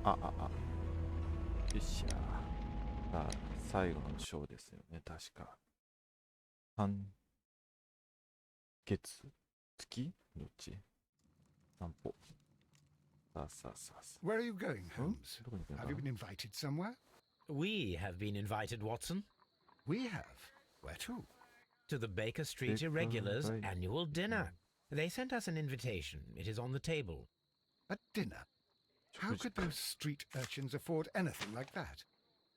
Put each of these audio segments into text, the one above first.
よっしゃ。さあ、最後のショーですよね、確か。半月月どっち散歩。さあさあさあさあ。Where are you going, Holmes? どこに行くのか Have な you been invited somewhere? We have been invited, Watson, We have. Where to? to the Baker Street Irregulars' annual dinner. They sent us an invitation. It is on the table. A dinner? How could those street urchins afford anything like that?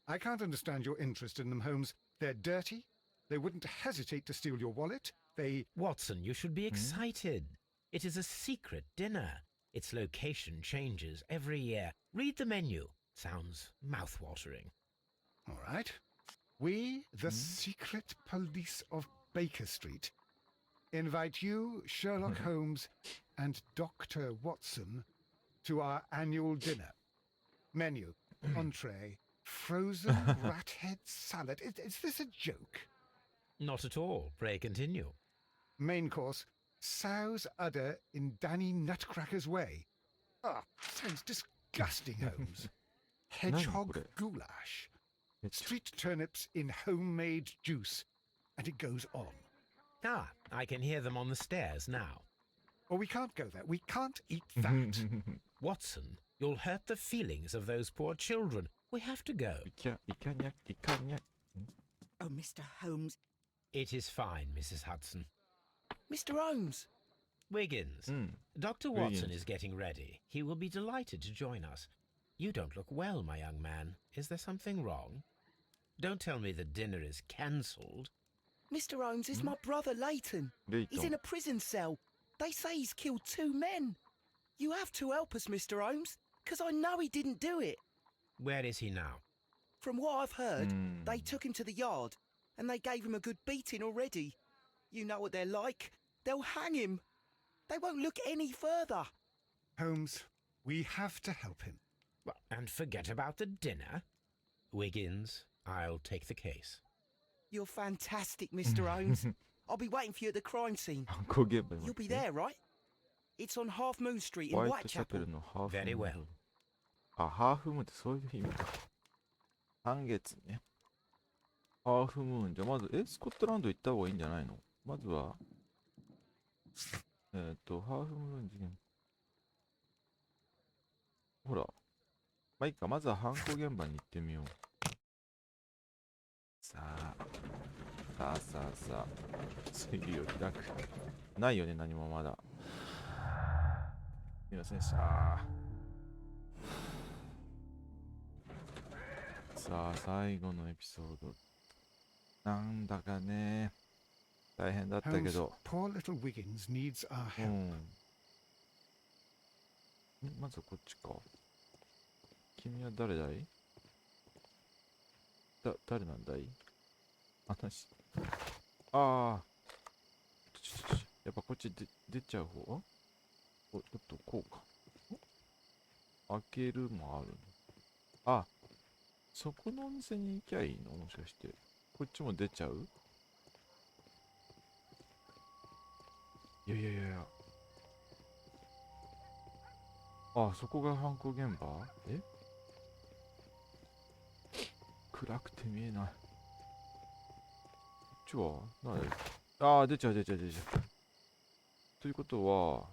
I can't understand your interest in them, Holmes. They're dirty. They wouldn't hesitate to steal your wallet. They... Watson, you should be excited. It is a secret dinner. Its location changes every year. Read the menu. Sounds mouth-watering. All right. We, the secret police of Baker Street, invite you, Sherlock Holmes, and Dr. Watson to our annual dinner. Menu, entree, frozen rat head salad. Is this a joke? Not at all. Pray continue. Main course, sow's udder in Danny Nutcracker's way. Ah, sounds disgusting, Holmes. Hedgehog goulash. Street turnips in homemade juice. And it goes on. Ah, I can hear them on the stairs now. Oh, we can't go there. We can't eat that. Watson, you'll hurt the feelings of those poor children. We have to go. いかにゃ。 Oh, Mr. Holmes. It is fine, Mrs. Hudson. Mr. Holmes. Wiggins, Dr. Watson is getting ready. He will be delighted to join us. You don't look well, my young man. Is there something wrong? Don't tell me the dinner is cancelled. Mr. Holmes is my brother, Leighton. He's in a prison cell. They say he's killed 2 men. You have to help us, Mr. Holmes, because I know he didn't do it. Where is he now? From what I've heard, they took him to the yard, and they gave him a good beating already. You know what they're like. They'll hang him. They won't look any further. Holmes, we have to help him. And forget about the dinner? Wiggins, I'll take the case. You're fantastic, Mr. Holmes. I'll be waiting for you at the crime scene. 犯行現場に You'll be there, right? It's on Half Moon Street in ホワイトチャペ Whitechapel. ルのハーフムーン。 Very well. あ、ハーフムーンってそういう意味か。半月ね。ハーフムーン。じゃあまず、スコットランド行った方がいいんじゃないの？まずは、ハーフムーン事件。ほら。まあいいか。まずは犯行現場に行ってみよう。さあ。推理を開く。ないよね、何もまだ。すみませんでした。さあ、最後のエピソード。なんだかね、大変だったけ Holmes, ど。 poor little Wiggins needs our う help. ん。まずはこっちか。君は誰だい？誰なんだい？話。ああ。やっぱこっち出ちゃう方？おっと、こうか。開けるもあるの。あ、そこのお店に行きゃいいの？もしかして。こっちも出ちゃう？いや。あ、そこが犯行現場？暗くて見えない。こっちは何？出ちゃう。ということは、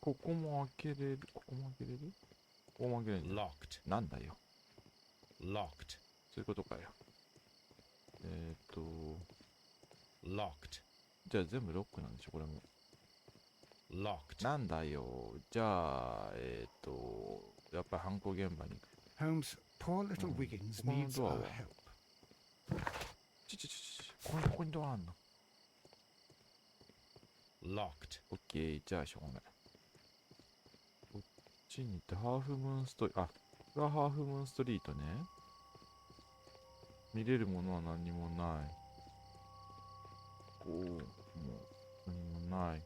ここも開けれる？ここも開けれる？ここも開けれる。Locked. なんだよ。Locked. そういうことかよ。Locked. じゃあ全部ロックなんでしょ、これも。Locked. なんだよ。じゃあ、やっぱり犯行現場に行く。Holmes, poor little Wiggins needs our help. ここにドアあんの。Locked. オッケー、じゃあしょうがない。こっちに行ってハーフムーンストリート、これはハーフムーンストリートね。見れるものは何にもない。こうも何もない。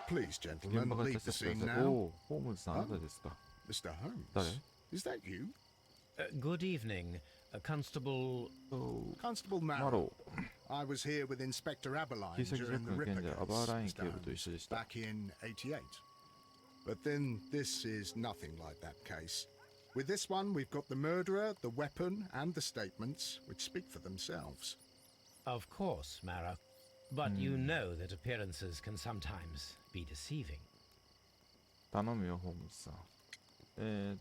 Please, 現 gentlemen, 場が leave 立 the ち去ってく scene ださい。 now. おお、ホームズさん、あなたですか。 Mr. Holmes, 誰？ is that you? Good evening, Constable. Constable マ Marrow. ロー。I was here with Inspector Aberline 切り裂きジャッ during ク the の件 Ripper で case, アバーライン Mr. 警部と一緒で Holmes, した。 back in '88. But then this is nothing like that case. With this one, we've got the murderer, the weapon, and the statements, which speak for themselves. Of course, Mara. But you know that appearances can sometimes be deceiving. 頼むよ、ホームズさん。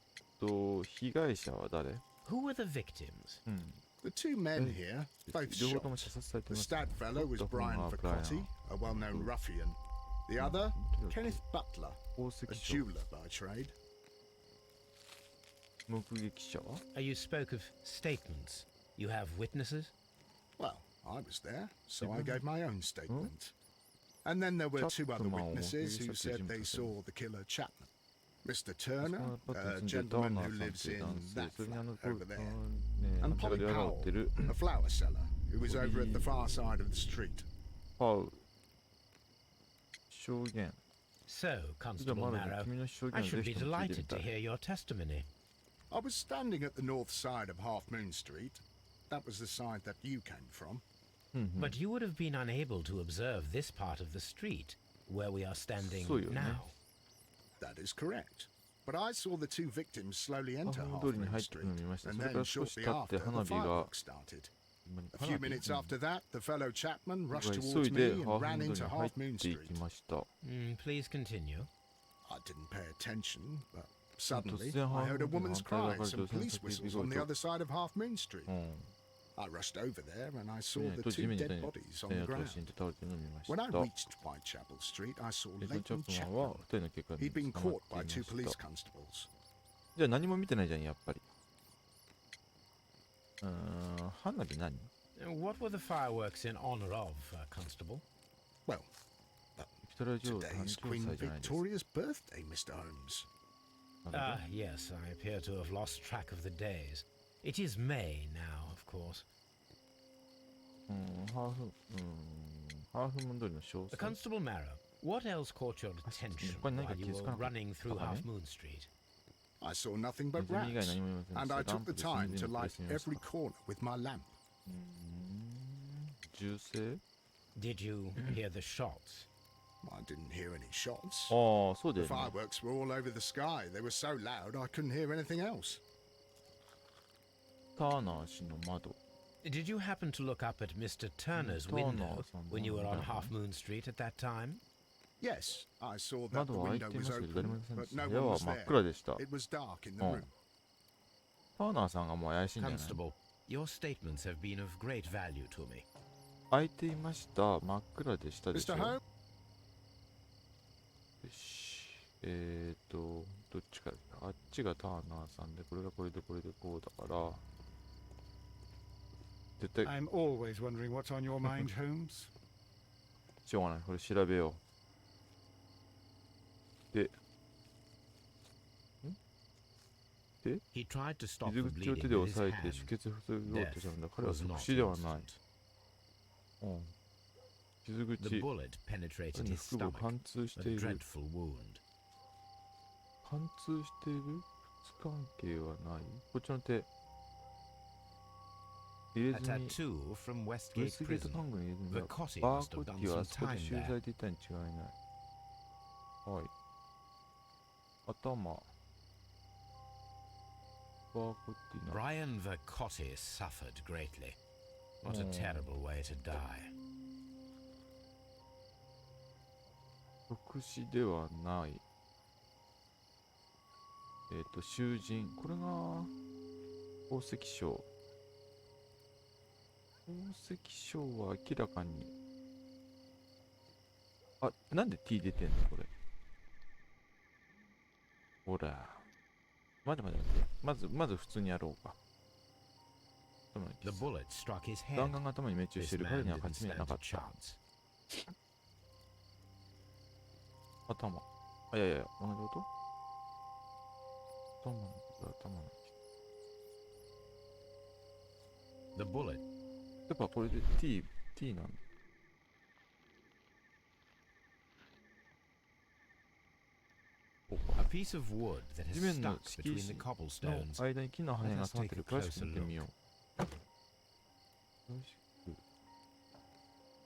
被害者は誰？ Who were the victims? うん。 The two men here, both 両方 shot. とも射殺されて The ますね。 stab fellow was Brian Vercotti, a well-known ruffian. The other, Kenneth Butler, 宝 a 石商 jeweler by trade. 目撃者は？ You spoke of statements. You have witnesses? Well, I was there, so I gave my own statement. And then there were two other witnesses who said they saw the killer Chapman. Mr. Turner, a gentleman who lives in that flat over there. And Polly Powell, a flower seller, who was over at the far side of the street. パウ。証言。 So, じゃあ Constable まだ Marrow, 君の証言 I をぜ should ひ be とも聞いてみ delighted た to い。 hear your testimony. I was standing at the north side of Half Moon Street. That was the side that you came from. But you would have been unable to observe this part of the street where we are standing そうよね。 now. That is correct. But I saw the two victims slowly ハ enter ーフ Half 通りに Moon 入ってく Street, るのを見ました。 and それか then ら少し shortly 経って after, 花 the 火が fireworks started. A few minutes after that, the fellow Chapman 僕 rushed が急 towards い me で and ハーフ ran 通り into に入 Half っ Moon てい Street. きました。 Please continue. I didn't pay attention, but suddenly 突然 I ハー heard フ a 通りの woman's 反対側 cries から and 女性の police 叫び whistles 声 on the と。 other side of Half Moon Street. うん。 I rushed over there and I saw ね the と地 two 面に dead 手 bodies に on the を ground. 死んで倒れているのを見まし When I た。 reached Whitechapel Street, I saw ジョン・チャ Leighton ップマンは Chapman. 二人の警官に He'd been 捕ま caught って by い two ま police した。 constables. じゃあ何も見てないじゃん、やっぱり。花火何？ What were the fireworks in honor of, Constable? Well, ビクトリア女王誕 today's 生 Queen 祭じゃないですか。 Victoria's birthday, Mr. Holmes. Ah, yes, I appear to have lost track of the days. It is May now, of course. ハーフムーン通りの詳細。 Constable Marrow, what else caught your attentionこれ何か while 気 you づ were かなかっ running た through かね Half Moon Street? I saw nothing but ネズミ以外 rats, 何も見ませんでし and た。 I ラン took プ the で time 隅 to 々に light プレス見ま every した。 corner with my lamp. 銃声？ Did you hear the shots? I didn't hear any shots. ああ、そうだ The よね。 fireworks were all over the sky. They were so loud I couldn't hear anything else. ターナー氏の窓。 Did you happen to look up at Mr. Turner's Turner window or something, when you were on yeah. Half Moon Street at that time? Yes, I saw that the 窓は開い window てい was ましたけど、誰 open, もいませんで but した。 no 部屋 one は was 真っ there. 暗でした。 It was dark in the Oh. room. ターナーさんがもう怪しいんじゃない？ Constable, your statements have been of great value to me. 開いていました。真っ暗でしたでしょ。 Mr. よ Holmes? し。どっちか。あっちがターナーさんで、これがこれでこれでこうだから。絶対、 I'm always wondering what's on your mind, Holmes. しょうがない。これ調べよう。で、 He tried to stop 傷 the 口を bleeding 手で with his 押さえて hand. 出血を防ごうとしたんだ。彼は Was 即 not 死ではない。 innocent. うん。傷 The 口、 bullet penetrated 彼の his 腹部を stomach, 貫通し a ている。 dreadful wound. 貫通している？靴関係はない？こっちの手。入れ A ずに、 tattoo from ウェ Westgate ストゲート prison. 看護に入れずに、 Vercotti バ must ーコ have ッ done ティは some あそこで time 収 there. されていたに違いない。はい。頭。バーコッティな。 Brian Vercotti suffered greatly. What a Oh. terrible way to die. 即死ではない。囚人。これが、宝石商。宝石商は明らかに。あ、なんで T 出てんのこれ。ほら。待って。まず普通にやろうか。 The bullet struck his 弾 head. 丸が頭に命中してい This る。彼 man には didn't 勝ち目 stand なか a った。 chance. 頭。あ、いや、同じこと頭の。 The bullet やっぱこれで T なんだ。A piece of wood that has 地面の stuck 敷 between 石 the の cobblestones. 間に木の破片が立ってる。詳しく見てみよう。詳しく。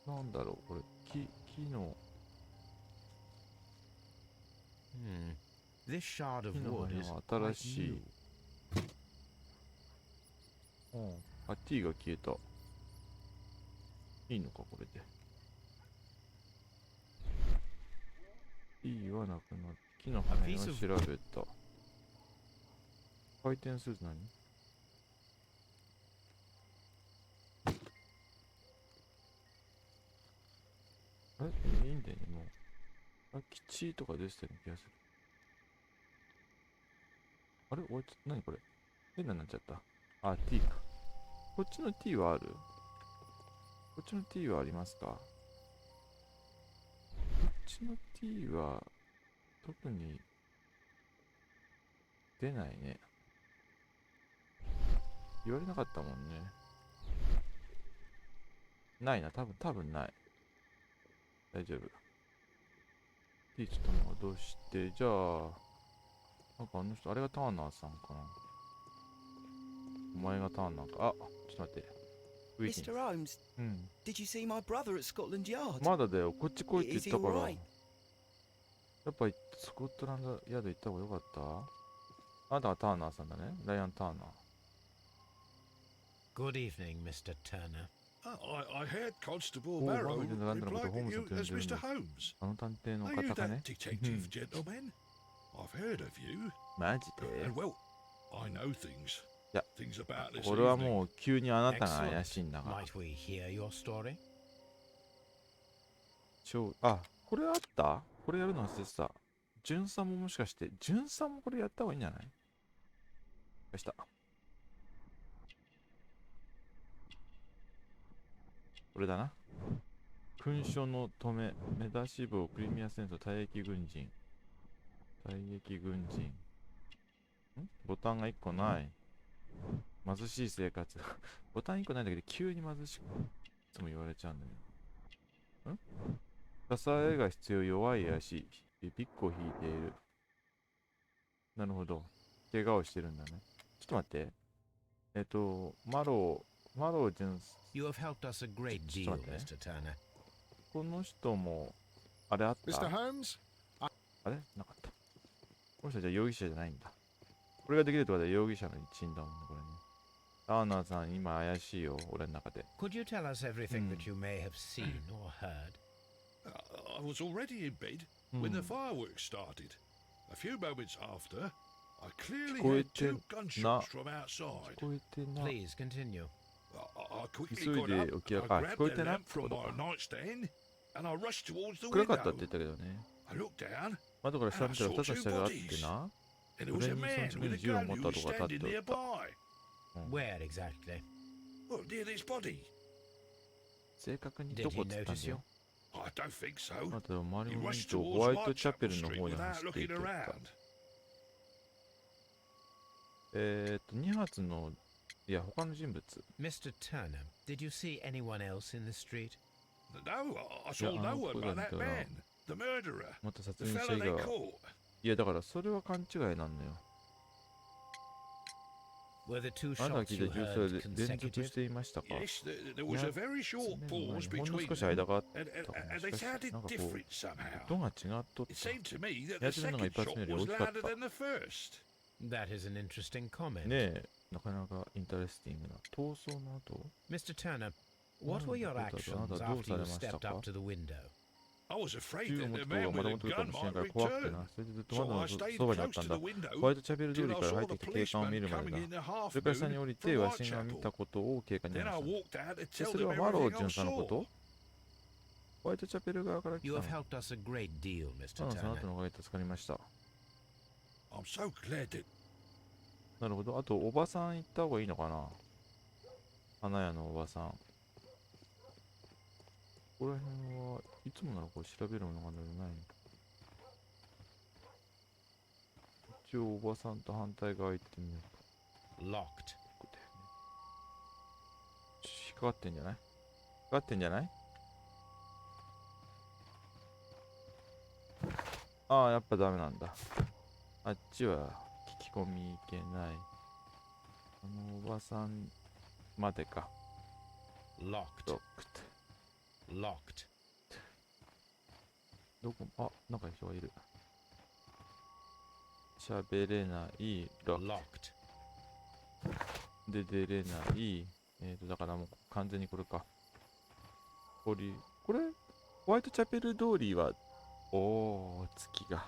なんだろうこれ、木の This shard of 木の wood 羽 is は quite 新しい new.。あ、T が消えた。いいのか、これで。T はなくなって、木の羽は調べた。回転すると何？いいんだよね、もう。吉とか出てたような気がする。あれ何これ変なになっちゃった。あ、T か。こっちの T はある？こっちの T はありますか？こっちの T は特に出ないね。言われなかったもんね。ないな、多分ない。大丈夫。T ちょっと戻して、じゃあ、なんかあの人、あれがターナーさんかな。お前がターナーか。あ、ちょっと待って。Mr. Holmes, うん。did you see my brother at Scotland Yard? まだだよ。こっち来いって言 Is った he から。 alright? やっぱスコットランドヤード行った方がよかった？あなたがターナーさんだね。ライアン・ターナー。Good evening, Mr. Turner. I heard Constable おう、 Barrow マグで並んだのこと reply ホー to ムズ you と呼ん as でる Mr. の。 Holmes. あの探偵の Are 方 you か that ね。detective gentleman? I've heard of you. マジで And well, I know things. Yeah. Things about this これは evening. もう急にあなたが Excellent. 怪しいんだが。 Might we hear your story? あ、これあった？これやるの忘れてた。ジュンさんももしかして、ジュンさんもこれやった方がいいんじゃない？よした。これだな。勲章の止め、目出し帽、クリミア戦争、退役軍人。ボタンが1個ない。貧しい生活。ボタン1個ないんだけど、急に貧しく、いつも言われちゃうんだよ。支えが必要、弱い足。ピックを引いている。なるほど。怪我をしてるんだね。ちょっと待って。マロージュンス。You have helped us a great deal, Mr. Turner. この人も、あれあった？ Mr. Holmes? あれなかった。この人じゃ容疑者じゃないんだ。これができるってことは容疑者の一員だもんね、これね。ターナーさん、今怪しいよ、俺の中で。Could you tell us everything that you may have seen or heard? I was already in bed when the fireworks started. A few moments after, I clearly heard two gunshots from outside. 聞こえてな。 Please continue. I quickly 急い got で up, 起き上 I が、聞 grabbed こえ the てなっ lamp てこ from と my か。 nightstand, and I rushed towards the 暗かったっ window. て言ったけどね。 I looked down, 窓から下見たら2つの下があってな。 and there was a man with a gun who was standing nearby. Where exactly? Well, near this body. 正確に Did どこ he っつったん notice だ you? よ。 I don't think so. あとでも周り He も見 rushed るとホ towards ワイトチャペ Whitechapel ルの Street 方に without 走ってい looking けた。 around. 2発の、いや、他の人物。 Mr. Turner, did you see anyone else in the street? No, I saw Yeah, no I'll one put but that that down. man, the murderer, また殺 the 人者 fellow 以 they 外は。 caught. いや、だからそれは勘違いなんのよ。 Were the two あなたが shots 聞い you た銃声 heard で連続 consecutive? していましたか？ Yes, there was a very short ほん pause の between 少し them, 間があった and かも they しかして。 sounded なんかこう、 different somehow. 音が違っとっ It た。 seemed to me that や the ってるのが second 一発目 shot より was 大きかった。 louder than the first. That is an interesting comment. ねえ、なかなかインタレスティングな。逃走の後 Mr. Turner, what were your actions after you stepped up to the window? I was afraid 銃を that 持 the つ子が man ま with た the 戻るか gun もしれないから might 怖くて return. な。それでずっと So 窓 I の stayed そばにあっ close たん to だ。 the window ホワイトチャペル通 till り I から saw 入っ the てきて警官を見 policeman るまで coming だ。 in the half それから下に moon 降りて、 from わしが見た Whitechapel. ことを警官に Then 話 I した。 walked out to で tell それ them はマロー everything 巡 I 査のこ saw. と？ホワイトチャペル側から来 You た have の？ helped us a great deal, そ Mr. のあな Turner. たのおかげで助かりました。 I'm so glad that なるほど。あと、おばさん行った方がいいのかな？花屋のおばさん。ここら辺はいつもならこれ調べるものがないの？一応おばさんと反対側行ってみようか。 Locked. ここだよね。引っかかってんじゃない？引っかかってんじゃない？ああ、やっぱダメなんだ。あっちは聞き込みいけない。あのおばさんまでか。 Locked. ロックって。Locked. どこ、あ、なんか人がいる。喋れない、Locked. で出れない。だからもう完全にこれか。これ、ホワイトチャペル通りは、おー、月が。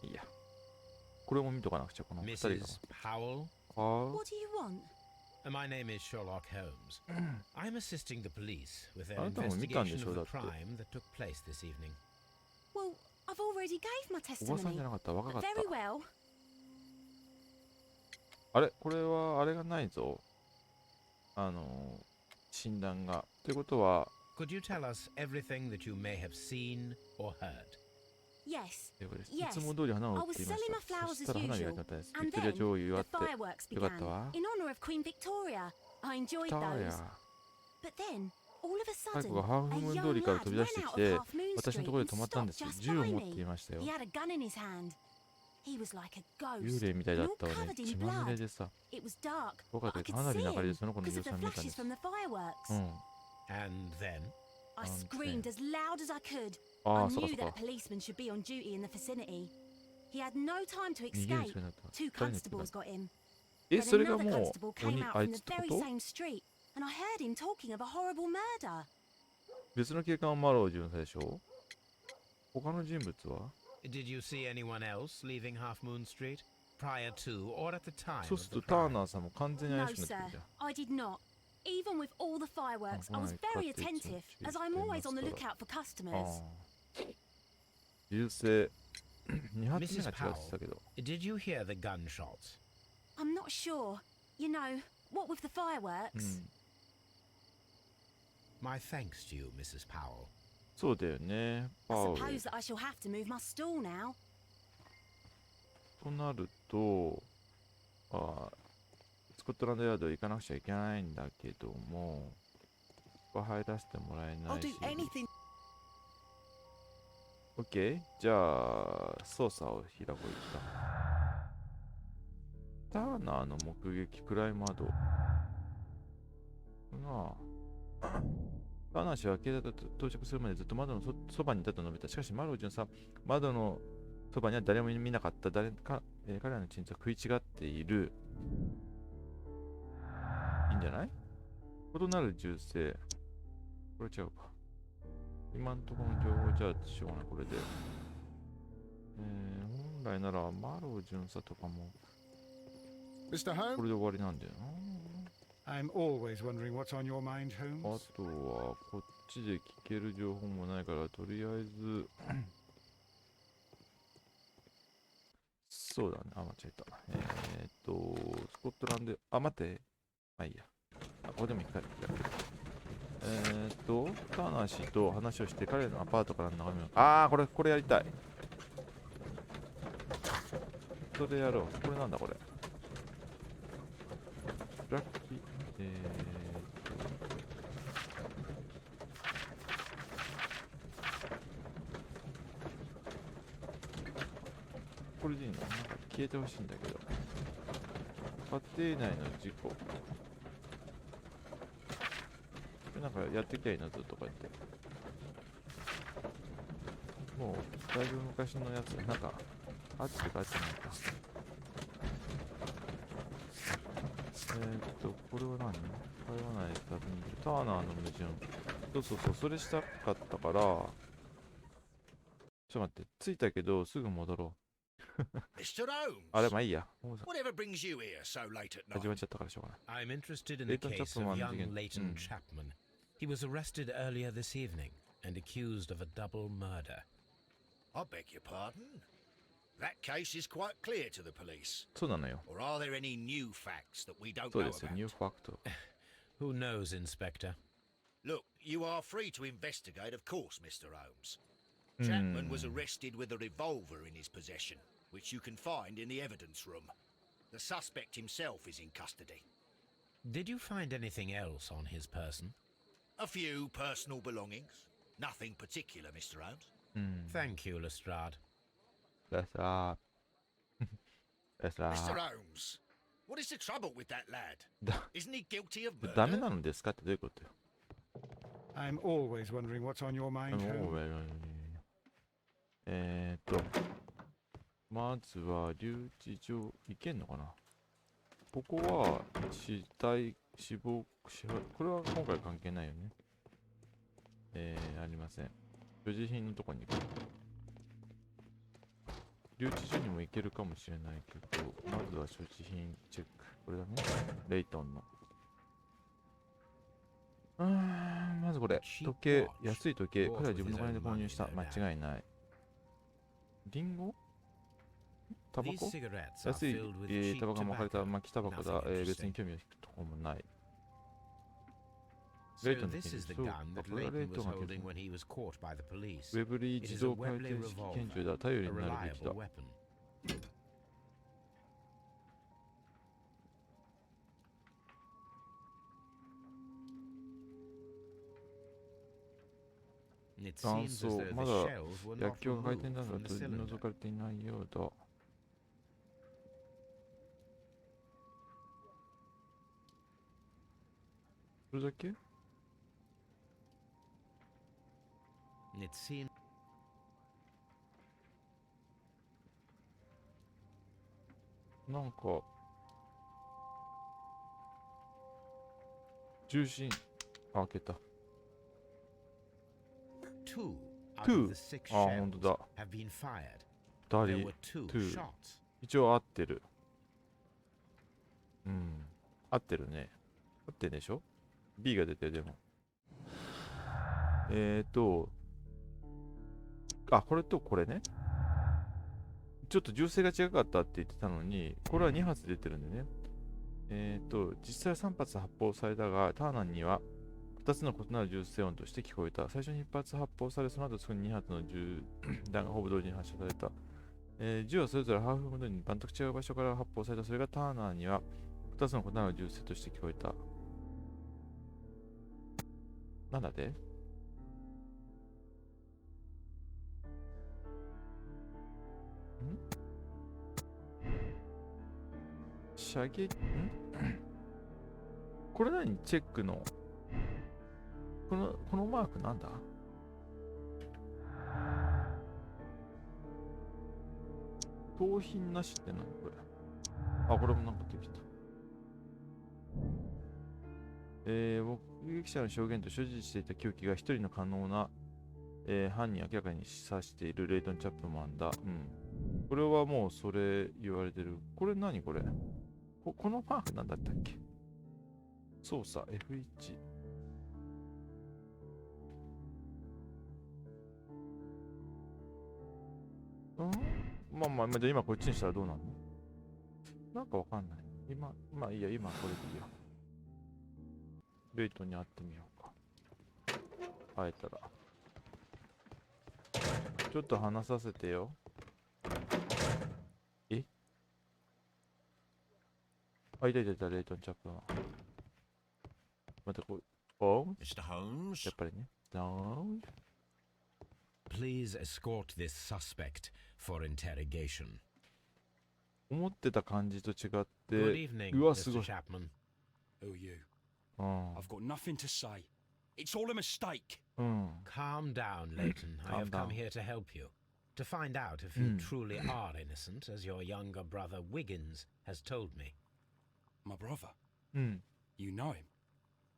いいや。これも見とかなくちゃ、この二人が。 Mrs. Powell? あ What do you want? My name is Sherlock Holmes. I'm assisting the police with their あなたも見たんで investigation しょ of だ the って。 crime that took place this evening. Well, I've already gave my おばさんじ testimony. ゃなかった、若かっ Very た。 well. あれこれは、あれがないぞ。診断が。ということは、 Could you tell us everything that you may have seen or heard? Yes. 英語です。 Yes. いつも通り花を売っていま I was selling my した。 flowers そしたら as 花火が usual. 当たったです。ビ And クトリア then 女王を祝っ the て。 fireworks よかっ began たわ。 in honor of Queen Victoria. I enjoyed タ those. や。 But then, all of a 最 sudden, 後がハーフ a ムーン young 通りから lad 飛び出して ran き out て、 of Half Moon 私の Street ところ and で止まったんで stopped すよ。 just 銃を by 持ってい me. ましたよ。 He had a gun in his hand. He was like a 幽 ghost. 霊みたいだ And っ all たわね。 covered in 血まみれ blood. でさ。 It was dark, 僕は but I could 花火 see の明かり him でその子の because 様 of 子 the が見えたんで flashes す。 from the fireworks. うん。 And then? I And screamed then- as loud as I could. あ I あ、そうか knew そう that a か。 policeman should be on duty in the vicinity. He had no time to 逃げる escape. 人になった。 Two 二人の人だ constables got him. え、 But それが another も constable う、 came out あい from つ the ってこ very と same street, and I heard him talking of a horrible murder. 別の警官はマロー巡査でしょ。他の人物は Did you see anyone else leaving Half Moon Street prior to or at the time そう of する the とター crime? ナーさんも完全に No, 怪しくなって sir, るじゃん。 I did not. Even with all the fireworks, I was right, very got it, attentive, so as I'm always on the she's lookout for あ customers. あ。銃声。2発目 Mrs. が違うって言ってたけど。 Did you hear the gunshots? I'm not sure. You know, what with the fireworks? うん。 My thanks to you, Mrs. Powell. そうだよね。 I パウル。 suppose that I shall have to move my stall now. となると、スコットランドヤード行かなくちゃいけないんだけども、ここ入らせてもらえな I'll い do し。 anything. OK? じゃあ、操作を開こう一旦。ターナーの目撃、暗い窓。ターナー氏は警察と到着するまでずっと窓のそばにいたと述べた。しかし、マロー巡査、窓のそばには誰も見なかった。彼らの鎮座は食い違っている。いいんじゃない？異なる銃声。これ違うか。今のところの情報じゃしょうがない、これで。本来ならマロー巡査とかも Mr. こ Holmes? れで終わりなんだよ I'm always wondering what's on your mind, な。あ Holmes. とはこっちで聞ける情報もないから、とりあえずそうだね。あ、間違えた。スコットランド、あ、待って。まあいいや。あ、ここでも一回やってる。ターナー氏と話をして彼のアパートからの眺めを。あー、これやりたい。それやろう。これなんだこれ。ラッキー、これでいいの？なんか消えてほしいんだけど。家庭内の事故。これなんかやってきゃいいなずっとこうやって。もう、だいぶ昔のやつ、なんか、あって書いてないか。これは何？会話内で尋ねるターナーの矛盾。そう、それしたかったから、ちょっと待って、着いたけど、すぐ戻ろう。 Mr. あれ、 Holmes, まあいいや。 whatever brings you here so late at 始まっ night? ちゃったからしょうがない。 I'm interested in the Leighton case Chapman of young again. Leighton Chapman. He was arrested earlier this evening and accused of a double murder. I beg your pardon? That case is quite clear to the police. そうなのよ。 Or are there any new facts that we don't そう know ですよ、ニュー about? ファクト。 Who knows, Inspector? Look, you are free to investigate, of course, Mr. Holmes. Chapman was arrested with a revolver in his possession, which you can find in the evidence room. The suspect himself is in custody. Did you find anything else on his person? A few personal belongings. Nothing particular, Mr. Holmes. Thank you, Lestrade. レスラー。レスラ Mr. ー。 Holmes, what is the trouble with that lad? だ Isn't he guilty of murder? ダメなのですかってどういうことよ。I'm always wondering what's on your mind, Holmes. まずは留置場行けんのかな。ここは死亡、これは今回関係ないよね。ありません。所持品のとこに行く。留置所にも行けるかもしれないけど、まずは所持品チェック。これだね。レイトンの。まずこれ。時計、安い時計。彼は自分の金で購入した。間違いない。リンゴ？タバコ？安い、タバコが巻かれた巻きタバコだ。別に興味はとこもない。レイトンの拳銃。そうか、これはレイトンがウェブリー自動回転式拳銃だ。頼りになるべきだ。断層、まだ薬莢が回転などは取り除かれていないようだ。それだけ？なんか重心開けた。2。あ、ほんとだ。ダリ2。一応合ってる。合ってるね。合ってるでしょ？ B が出てる、でも。これとこれね。ちょっと銃声が違かったって言ってたのに、これは2発出てるんでね。実際は3発発砲されたが、ターナンには2つの異なる銃声音として聞こえた。最初に1発発砲され、その後すぐに2発の銃弾がほぼ同時に発射された。銃はそれぞれハーフごとに全く違う場所から発砲された。それがターナーには2つの異なる銃声として聞こえた。なんだって射撃これ何チェックのこのマークなんだ盗品なしって何これこれもなんかできた。目撃者の証言と所持していた凶器が一人の可能な、犯人を明らかに指しているレイトン・チャップマンだ。これはもうそれ言われてる。これ何これこのマークなんだったっけ操作 F1。じゃあ今こっちにしたらどうなるのなんかわかんない。まあいいや、今これでいいや。レイトンに会ってみようか。会えたら。ちょっと話させてよ。いた、レイトンチャップは。またこう、Mr. Holmes? やっぱりね。Please escort this suspect for interrogation. 思ってた感じと違って、 Good evening, うわ、すご Mr. い。Chapman. Who are you? I've got nothing to say. It's all a mistake. Calm down, Leighton. I have come here to help you. To find out if you truly are innocent, as your younger brother Wiggins has told me. My brother? You know him?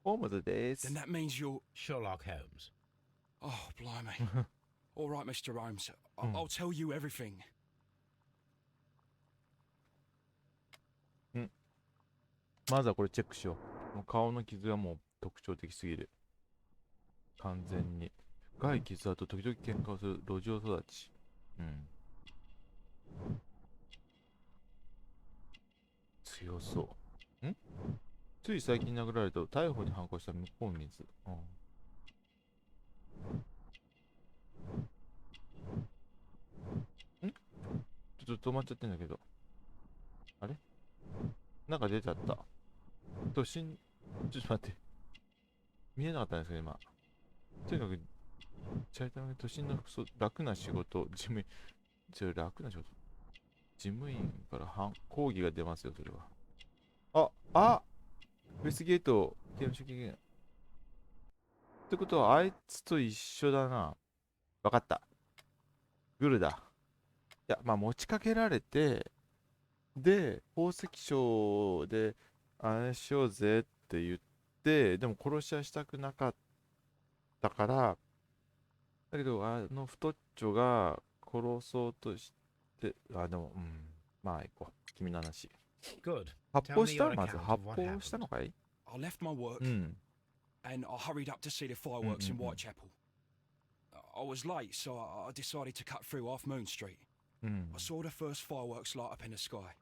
ホームズです。 Then that means you're... Sherlock Holmes. Oh, blimey. All right, Mr. Holmes. I'll tell you everything. まずはこれチェックしよう。もう顔の傷はもう特徴的すぎる。完全に。深い傷だと時々喧嘩をする路上育ち。強そう。つい最近殴られた逮捕に反抗した向こう水。ちょっと止まっちゃってんだけど。あれなんか出ちゃった。ちょっと待って。見えなかったんですけど、今。とにかく、チャイタの都心の服装、楽な仕事、楽な仕事。事務員から抗議が出ますよ、それは。ウェストゲート、刑務所期限。ってことは、あいつと一緒だな。わかった。グルだ。いや、まあ、持ちかけられて、で、宝石商で、あれしようぜって言って、でも殺しはしたくなかったから、だけど、太っちょが殺そうとして、でも、まあ、行こう。君の話。Good. 発砲したまず発砲したのかい I left my work and I hurried up to see the fireworks in Whitechapel. I was late, so I decided to cut through Half Moon Street. I saw the first fireworks light up in the sky.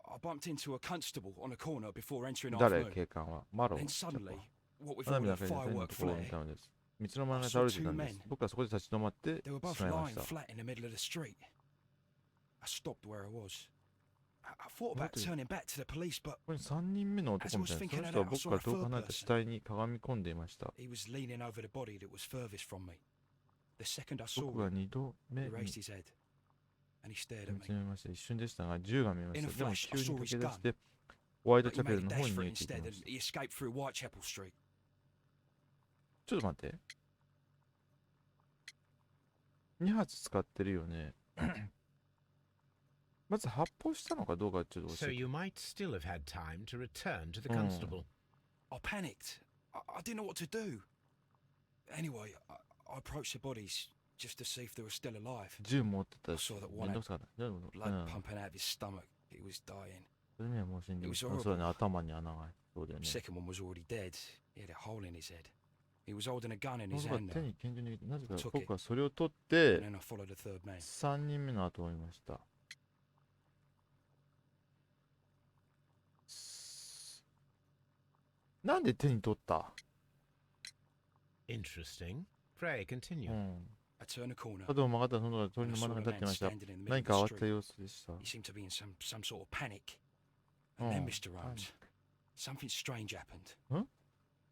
I bumped into a constable on a corner before entering Half 誰 Moon. 警官はマロ Then suddenly, what with 花 all 火 the の中に天の firework ところを見 flare, たのです。道の真ん中で倒れていたんです。僕はそこで立ち止まって they were し both まいま lying した。 flat in the middle of the street. I stopped where I was. I thought about turning back to the police, but ここに3人目の男みたいな。その人は僕から遠く離れた死体にかがみ込んでいました。 he was leaning over the body that was furthest from me. The second I saw 僕が him, 2度目 he に raised his head and he stared at 見 me. つめました。一瞬でしたが、銃が見えました。 In a でも flash, 急に I saw 駆 his け出 gun. して、ホワイト But チャ he ペル made a の dash 方に for 逃 it げていき instead ま and した。 he escaped through Whitechapel Street. ちょっと待って。2発使ってるよね。まず発砲したのかどうかちょっと教 So えて。 you might still have had time to return to the constable. I panicked. I didn't know what to do. Anyway, I approached the bodies just to see if they were still alive. 銃持ってた I し、 saw that め one んど had くさかった。なるほど。 blood pumping out of his stomach. He was dying. それにはもう死んでる。 It そ was うだね、 horrible. 頭に穴が開いて。そうだよ The ね。 second one was already dead. He had a hole in his head. He was holding a gun in 僕 his が hand 手 now. に拳銃に握って、なぜか took 僕 it. はそれを取って、 And then I followed the third man. 3人目の後を追いました。なんで手に取った Interesting. Pray continue. I turned a corner. 角を曲がったその通り and の I 真ん saw 中 the に立って man いました。 standing in the middle 何 of か the 慌てた street. 様子でした。 He seemed to be in some sort of panic. And then, Mr. Oh, Rhodes, something strange happened. Huh?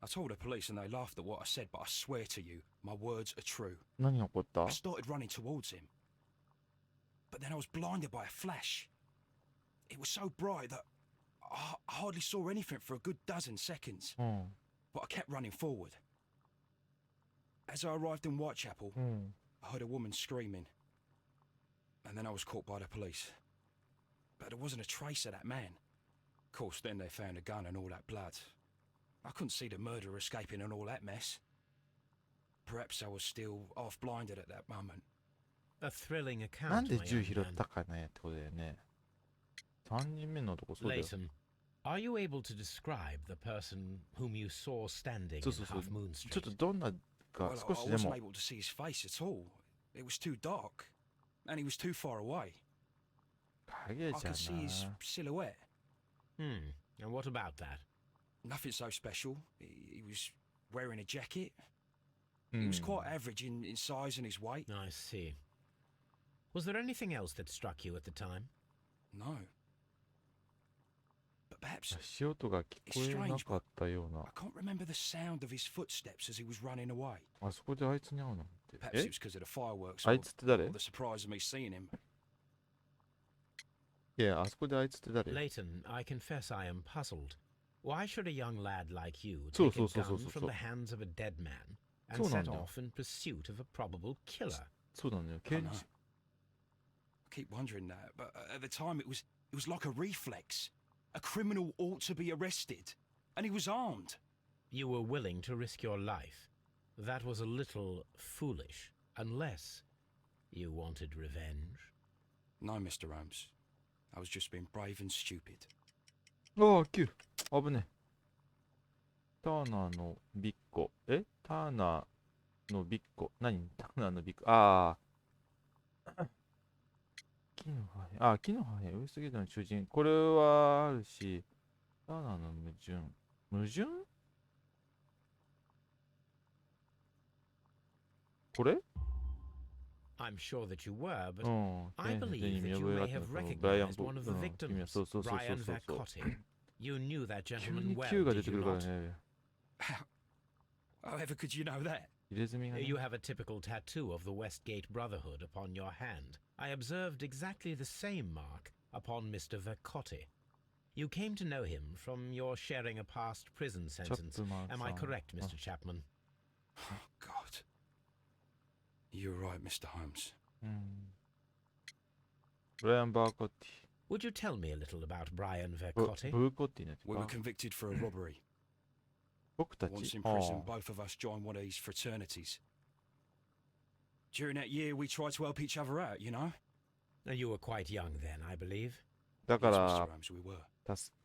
I told the police and they laughed at what I said, but I swear to you, my words are true. 何が起こった I started running towards him. But then I was blinded by a flash. It was so bright that I hardly saw anything for a good dozen seconds. うん。 But I kept running forward. As I arrived in Whitechapel, うん。 I heard a woman screaming. And then I was caught by the police. But there wasn't a trace of that man. Of course, then they found a gun and all that blood. I couldn't see the murderer escaping and all that mess. Perhaps I was still half blinded at that moment. A thrilling なん account, で my 銃 young 拾っ man. たかねってことだよね。3人目の男、そうだよ。 Layton, are you able to describe the person whom you saw standing そう in そうそう。 Half Moon ちょっ Street? とどんなか Well, 少し I で wasn't も。 able to see his face at all. It was too dark. And he was too far away. 影 I じゃ could see his な。 silhouette. And what about that? Nothing so special. He was wearing a jacket. He was quite average in size and his weight. I see. Was there anything else that struck you at the time? No. But perhaps 足音が聞こえなかったような I。can't remember the sound of his footsteps as he was running away. あそこであいつに会うなんて。 Perhaps え it was because of the fireworks あ or, いつって誰 or the surprise of me seeing him. いや、あそこであいつって誰 Layton, I confess I am puzzled. Why should a young lad like you So, take a so, gun so. from the hands of a dead man and そうなん set だよ。 off in pursuit of a probable killer? そうなのよ。 I 拳 know. 銃 I keep wondering that, but at the time it was like a reflex. A criminal ought to be arrested, and he was armed. You were willing to risk your life. That was a little foolish, unless you wanted revenge. No, Mr. Holmes. I was just being brave and stupid. ああ、9。危ねえ。ターナーのビッコ。ターナーのビッコ。何ターナーのビッコ。ああ。木の破片。ああ、木の破片。ウエストゲートの囚人。これはあるし、ターナーの矛盾。矛盾これ I'm sure that you were, but うん。 I 手に believe 見 that 覚 you えがあ may った have そのブライアン recognized one of the 君は victims, そうそうそうそう Brian そうそう。 Vacotti. You knew that 急 gentleman に well, 9が出 did てく you るから not? ね。 However could you know that? 入れ墨がね。 You have a typical tattoo of the Westgate Brotherhood upon your hand. I observed exactly the same mark upon Mr. Vacotti. You came to know him from your sharing a past prison チャッ sentence. プマン Am さ I ん。 correct, Mr. Chapman? God. You're right, Mr. Holmes. ブライアン・バーコッテ Would you tell me a little about Brian ィ。 Vercotti? ブーコッティね。 We were convicted for a robbery. 僕た Once ち in あ prison, あ both of us joined one of these fraternities. During that year, we tried to help each other out, you know? You were quite young then, I believe. だか Yes, ら Mr. Holmes, we were.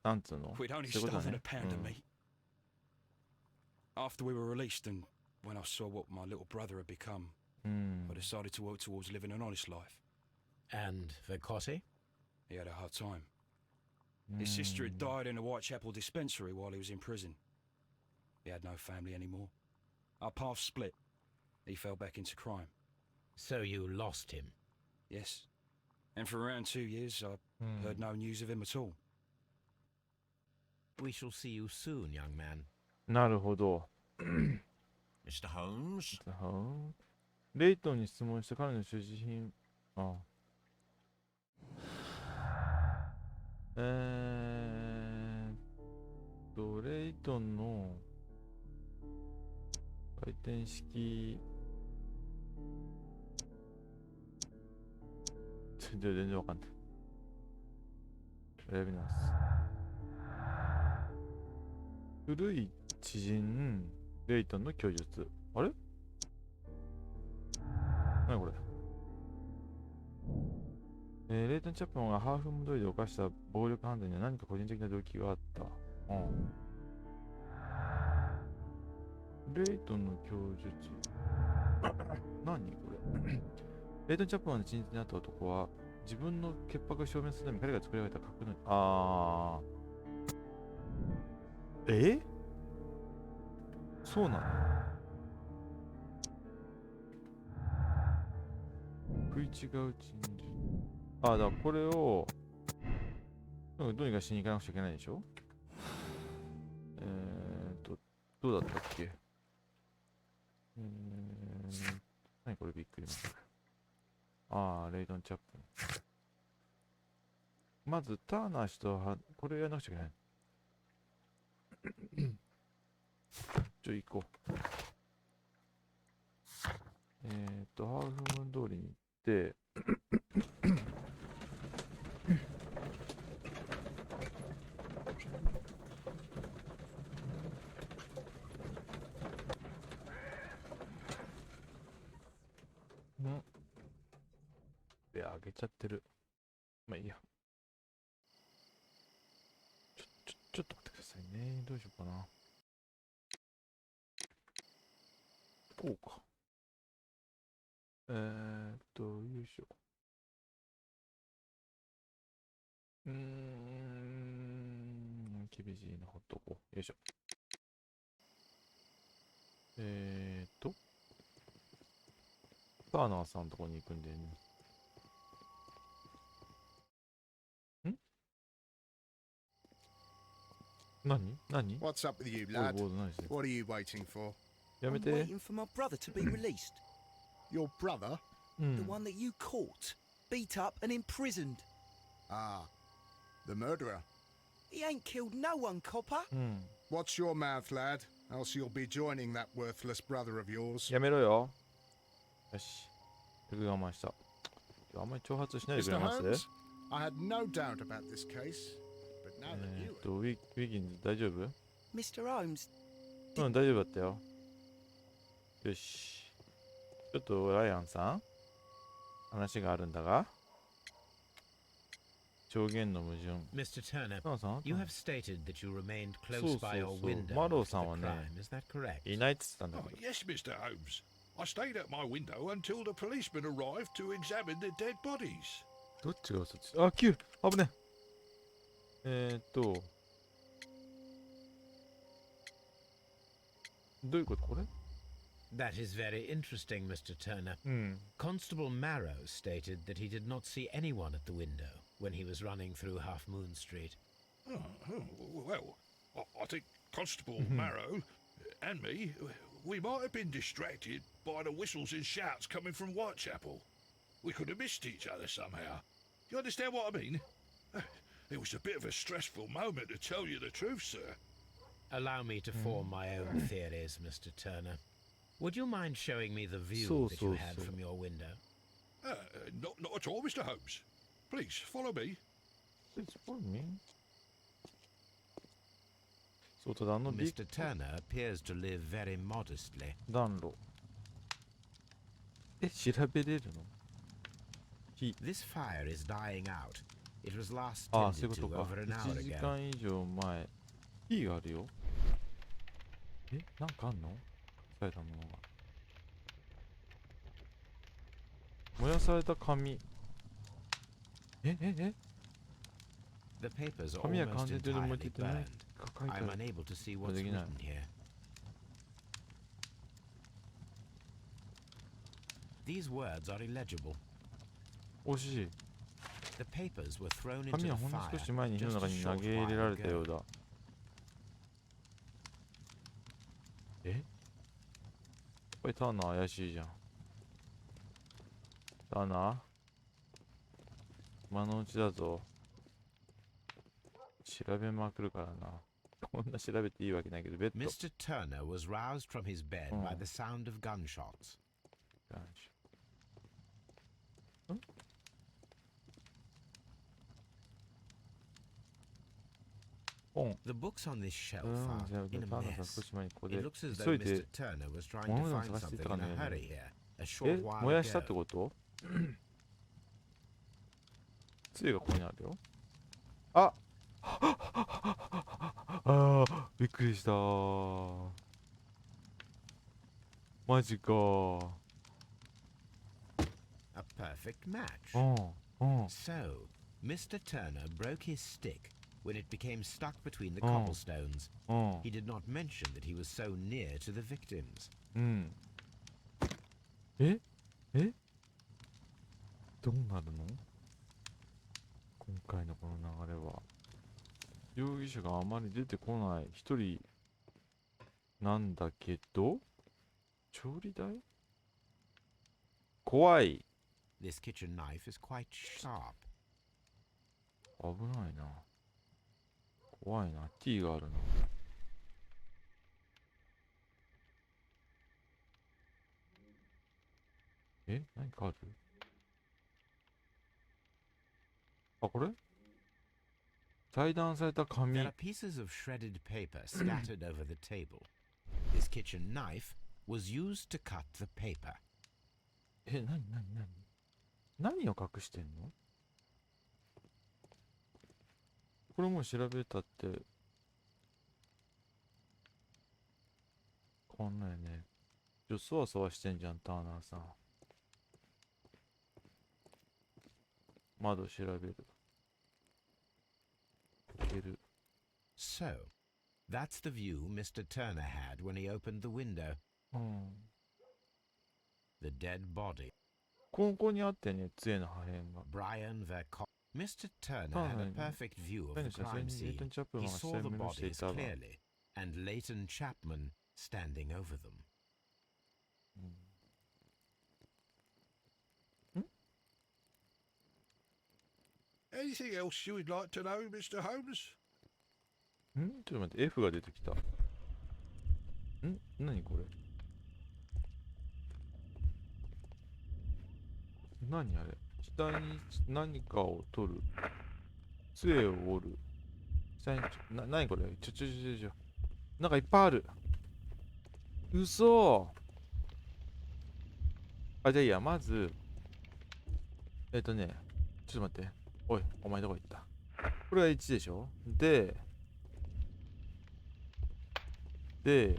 なんつうの We'd only そういうことだ stolen ね a pound of meat. After we were released and when I saw what my little brother had become, I decided to work towards living an honest life. And Vercotti? He had a hard time. His sister had died in a Whitechapel dispensary while he was in prison. He had no family anymore. Our paths split. He fell back into crime. So you lost him? Yes. And for around 2 years, I heard no news of him at all. We shall see you soon, young man. なるほど。 Mr. Holmes? レイトンに質問して彼の所持品。ああ。レイトンの回転式。全然わかんない。選びます。古い知人、レイトンの供述。あれ何これレイトン・チャップマンがハーフムーン通りで犯した暴力犯罪には何か個人的な動機があった。レイトンの供述。何これレイトン・チャップマンの鎮痛にあった男は自分の潔白を証明するために彼が作り上げた架空の。そうなの食い違う鎮守。だからこれをどうにかしに行かなくちゃいけないでしょ。どうだったっけ。何これびっくりマーク。レイトン・チャップ。まずターナー氏とこれやらなくちゃいけない。行こう。ハーフムーン通りに行って、開けちゃってる。まあいいや。ちょっと待ってくださいね。どうしようかな。こうか。よいしょ。厳しいな、ほっとこう。よいしょ。ターナーさんのとこに行くんでね。何 What's up with you, lad? ボード何してる What are you waiting for? やめ I'm て。 waiting for my brother to be released. Your brother? The one that you caught, beat up and imprisoned. Ah, the murderer. He ain't killed no one, copper. Watch your mouth, lad, else you'll be joining that worthless brother of yours. やめろよ。よし。よく我慢した。あんまり挑発しないでくれ Mr. ます Holmes, I had no doubt about this case, but now that you... ウィギンズ大丈夫 Mr. Holmes, 大丈夫だったよ。よし。ちょっとライアンさん話があるんだが証言の矛盾。 Mr. Turner, ターナーさん you have stated that you remained そう close そう by your そう。 window マロー after さん the はね、 crime. Is that correct? いないっつったんだ Oh, けど。 yes, Mr. Holmes. I stayed at my window until the policeman arrived to examine the dead bodies. どっちが嘘つい危ねどういうことこれ That is very interesting, Mr. Turner. Constable Marrow stated that he did not see anyone at the window when he was running through Half Moon Street. Well, I think Constable Marrow and me, we might have been distracted by the whistles and shouts coming from Whitechapel. We could have missed each other somehow. You understand what I mean? It was a bit of a stressful moment, to tell you the truth, sir. Allow me to form my own theories, Mr. Turner. Would you mind showing me the view So, that you so, had so. from your window? Not at all, Mr. Holmes. Please, follow me. It's for me. そうただあのリ Mr. Turner appears to live very modestly. 暖炉。調べれるの This fire is dying out. It was last ああ、そうい tended うこ to とか。 over an 1 hour 時 ago. 間以上前。P があるよ。なんかあんのされたものが。燃やされた紙。The papers are 紙は完 almost 全に燃え entirely てて何 burned. か書いてあ I'm る。 unable to see what's できない。 written here. These words are illegible. 惜しい。 The papers were thrown into 紙 the はほんの fire 少し前に火の just 中 a に投 short げ入れら while れたよう ago. だ。やっぱりターナー怪しいじゃん。ターナー今のうちだぞ。調べまくるからな。こんな調べていいわけないけど、ベッド。 Mr. Turner was roused from his bed by the sound of gunshots. 本。 The books on this shelf じゃあ are in a ターナーさん mess. 少し前にここ It で looks as 急 though いで Mr. Turner was trying 物 to を find 探してい something たか in ね a hurry here a short while 燃やしたって ago. こと杖がここにあるよ。ああーびっくりしたー。マジかー。 A perfect match. うん。 So, Mr. Turner broke his stick when it became stuck between the Oh. cobblestones. うん。 He did not mention that he was so near to the victims. うん。どうなるの今回のこの流れは。容疑者があまり出てこない一人なんだけど、調理台怖い。 This kitchen knife is quite sharp. 危ないな。怖いな。T があるな。何かある？あ、これ？裁断された紙。 There are pieces of shredded paper scattered over the table. This kitchen knife was used to cut the paper. 何を隠してんの？これもう調べたって変わんないよね。そわそわしてんじゃん、ターナーさん。窓調べる。開ける。 So, that's the view Mr. Turner had when he opened the window. うん。 The dead body. ここにあってね、杖の破片が。 Brian Verco. Mr. Turner Oh, had a no. perfect view of the 何かそれ crime に scene. レイトン・チャップマ He ンが saw 下 the に目してい bodies たが。 clearly, and Leighton Chapman standing over them. ん Anything else you would like to know, Mr. Holmes? ちょっと待って、F が出てきた。何これ？何あれ？下に何かを取る。杖を折る。下に何これ？なんかいっぱいある。嘘。あ、じゃあいいや、まず、ちょっと待って。おい、お前どこ行った？これが1でしょ？で、で、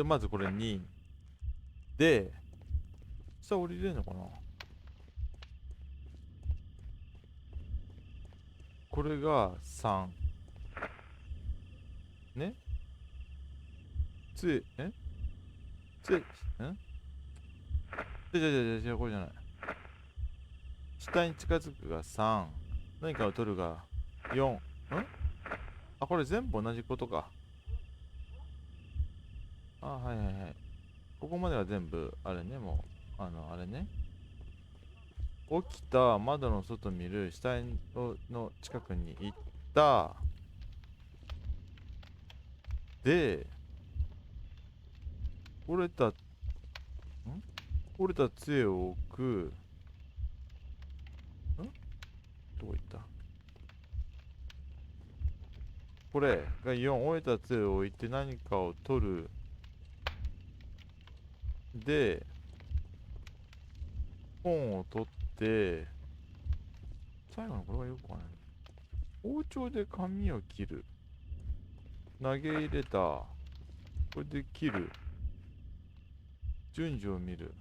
まずこれ2。で、下降りれるのかな？これが3。ね？じゃこれじゃない。下に近づくが3。何かを取るが4。これ全部同じことか。はい。ここまでは全部、あれね、もう、あれね。起きた、窓の外見る、死体の近くに行った。で、折れた杖を置く。どこ行った？これが4、折れた杖を置いて何かを取る。で、本を取って、最後のこれがよくわかんない。包丁で紙を切る。投げ入れた。これで切る。順序を見る。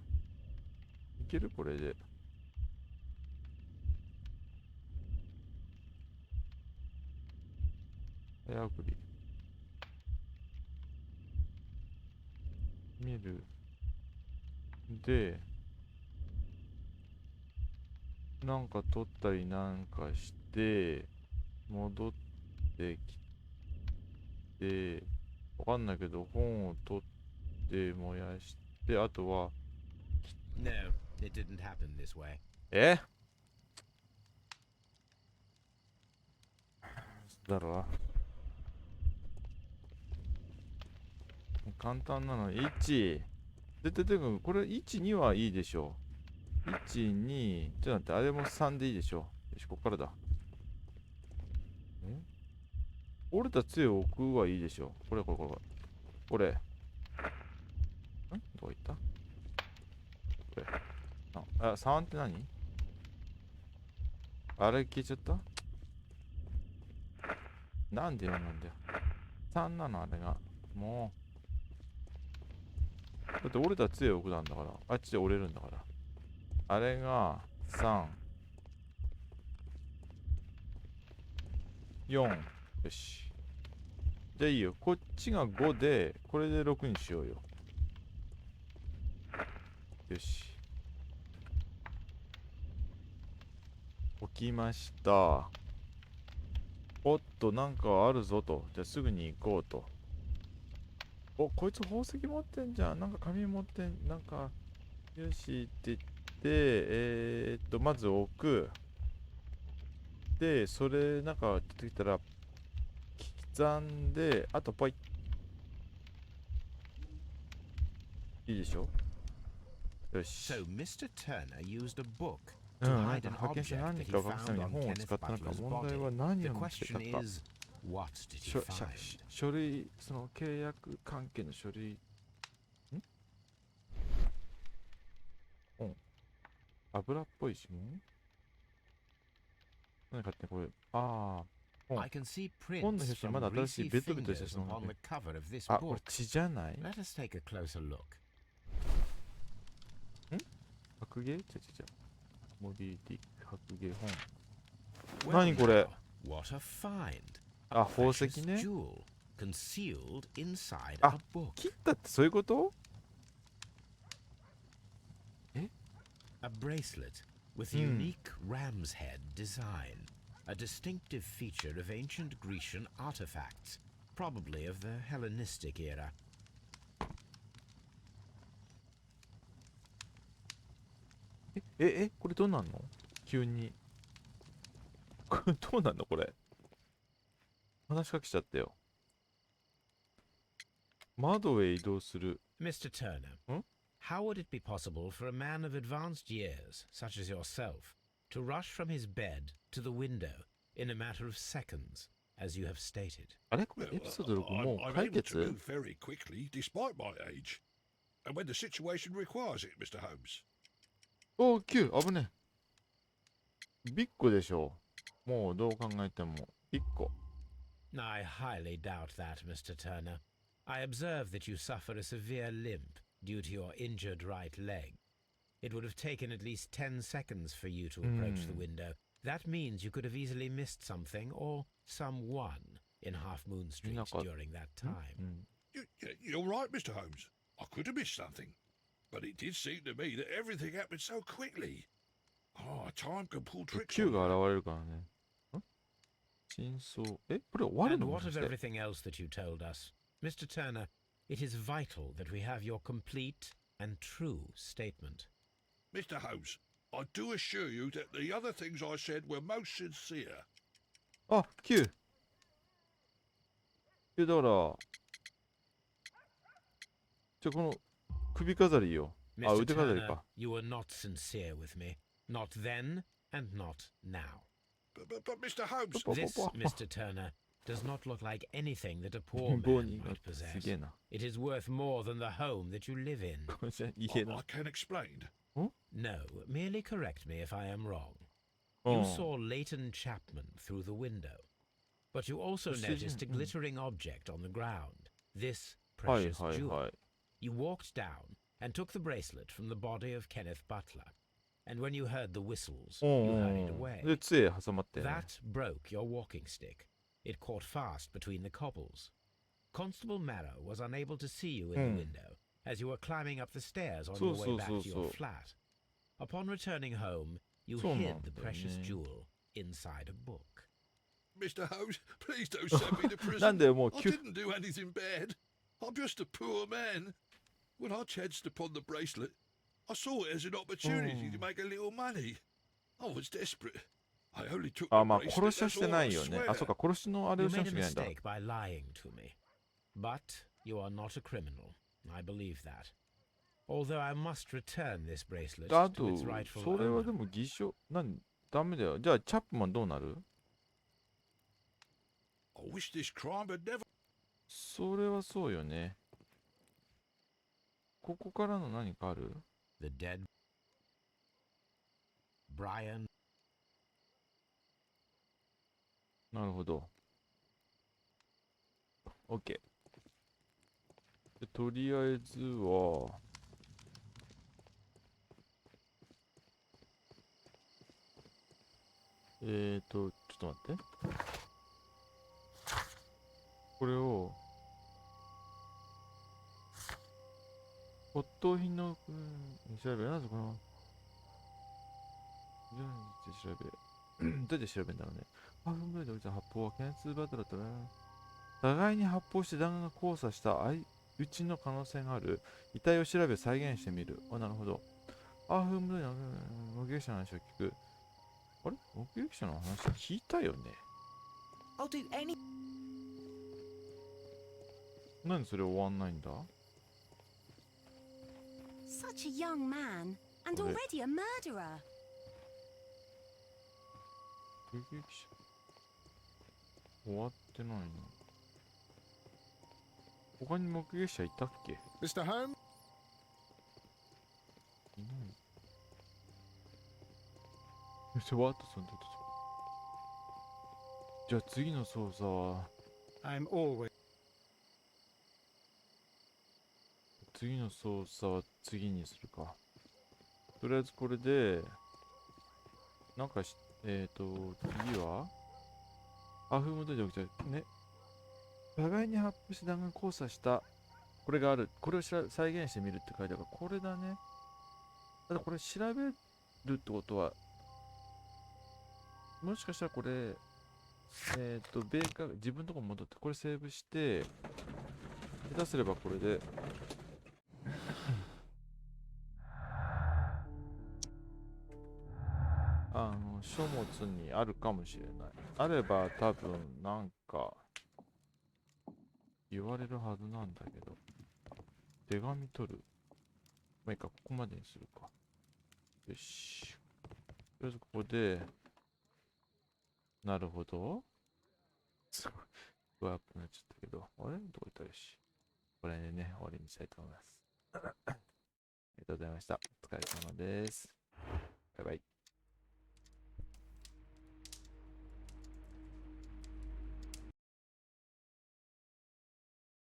いける？これで。早送り。見る。で、なんか取ったりなんかして、戻ってきて、わかんないけど、本を取って燃やして、あとは、No, it didn't happen this way. だろう。簡単なの。1。絶対これ1、2はいいでしょう。1、2、ちょっと待って、あれも3でいいでしょう。よし、こっからだ。折れた杖を置くはいいでしょう。これ。どこ行った？これ。3って何？あれ消えちゃった？なんで4なんだよ。3なのあれが。もう。だって折れた杖を置くなんだから。あっちで折れるんだから。あれが3。4。よし。じゃあいいよ。こっちが5で、これで6にしようよ。よし。置きました。おっと、なんかあるぞと。じゃあすぐに行こうと。お、こいつ宝石持ってんじゃん。なんか紙持ってん。なんか、よしって言って、まず置く。で、それ、なんか出てきたら、刻んで、あとポイ。いいでしょ？よし。So Mr. Turner used a book う to ん、なん hide か an 発見して object 何 that he かを隠すため found に on 本を Kenneth 使ったのか。 Butler's 問題 body. は何 The を見つけ question たか。is, what did he 書 find? 書類、その契約関係の書類。油っぽい指紋？何かってこれ。本。I can see 本の prints 表紙にま from だ新しい greasy ベトベトした fingers その upon the cover of this あ、これ book. 血じゃない？ Let us take a closer look. 白芸？モビーディック白芸本。 Well 何これ？ now, what a find. あ、宝石 Precious ね。 jewel concealed inside あ a book. 切ったってそういうこと？ A bracelet with unique ram's head design. A distinctive feature of ancient Grecian artifacts, probably of the Hellenistic era. これどうなんの？急に。これどうなんのこれ。話しかけちゃったよ。窓へ移動する。 Mr. Turner, how would it be possible for a man of advanced years, such as yourself, to rush from his bed to the window in a matter of seconds, as you have stated? あれこれエピソード6もう I'm 解 able to 決？ move very quickly, despite my age. And when the situation requires it, Mr. Holmes. おー、9! 危ねえ。ビッコでしょう。もうどう考えても。ビッコ。I highly doubt that, Mr. Turner. I observe that you suffer a severe limp due to your injured right leg. It would have taken at least 10 seconds for you to approach the window. That means you could have easily missed something or someone in Half Moon Street during that time. You're right, Mr. Holmes. I could have missed something. But it did seem to me that everything happened so quickly. Time can pull tricks 9 on が you. 現れるからね。真相。これ終わる And の？ what of everything else that you told us? Mr. Turner, it is vital that we have your complete and true statement. Mr. Holmes, I do assure you that the other things I said were most sincere. あ、9。だから、じゃあこの首飾りよ。あ、 Mr. 腕飾り Turner, か。you were not sincere with me. Not then and not now. But Mr. Holmes, This, Mr. Turner, does not look like anything that a poor 棒 man に might す possess. げえな。 It is worth more than the home that you live in. これじゃ I 家だ。 can explain. No, merely correct me if I am wrong. う You ん saw Leighton Chapman through the window, but you also noticed a glittering object on the ground. This はい precious はい jewel. はい。 You walked down and took the bracelet from the body of Kenneth Butler. And when you heard the whistles, う you ん hurried うん。 away. で、杖挟まってね。 That broke your walking stick. It caught fast between the cobbles. Constable Marrow was unable to see you in the window as you were climbing up the stairs on your way back to your flat. Upon returning home, you hid the precious jewel inside a book. Mr. Holmes, please don't send me to なん prison. でもう I 9 didn't do anything bad. I'm just a poor man. When I chanced upon the bracelet, I saw it as an opportunity to make a little money. I was desperate. I only took あ、 the まあ bracelet, 殺しは that's して all な I いよね。 swear. あ、そっか、殺しのあれ You をしな made きゃ a いけないんだ。 mistake by lying to me. But you are not a criminal. I believe that. Although I must return this bracelet あ to と its、rightful それは owner. でも偽証。ダメだよ。じゃあ、チャップマンどうなる？ I wish this crime had never. それはそうよね。ここからの何かある？ The dead Brian. なるほど。OK。でとりあえずは、ちょっと待って。これを、骨董品の、調べ、なんでこの、どうやって調べ、どうやって調べるんだろうね。ハーフムードで起きた発砲は検出バトルだったら、互いに発砲して弾丸が交差した相打ちの可能性がある遺体を調べ再現してみる。あ、なるほど。ハーフムードの目撃者の話を聞く。あれ目撃者の話聞いたよね。I'll do any. なんでそれ終わんないんだ？ Such a young man, and Well, already a murderer. 目撃者終わってないの。他に目撃者いたっけ？い Mr. Holmes? ない。ワトソンだと。じゃあ次の捜査は、 I'm always. 次の捜査は次にするか。とりあえずこれで、なんか次はハーフムードで起きたね。互いに発砲し弾丸交差した。これがある。これを再現してみるって書いてあるから、これだね。ただこれ調べるってことは、もしかしたらこれ、ベーカー、自分のとこ戻って、これセーブして、下手すればこれで、書物にあるかもしれない。あれば多分なんか言われるはずなんだけど。手紙取る。まあいいか、ここまでにするか。よし。とりあえずここで、なるほど。すごい。ふわっとなっちゃったけど。あれどこ行ったよし。これでね、終わりにしたいと思います。ありがとうございました。お疲れ様です。バイバイ。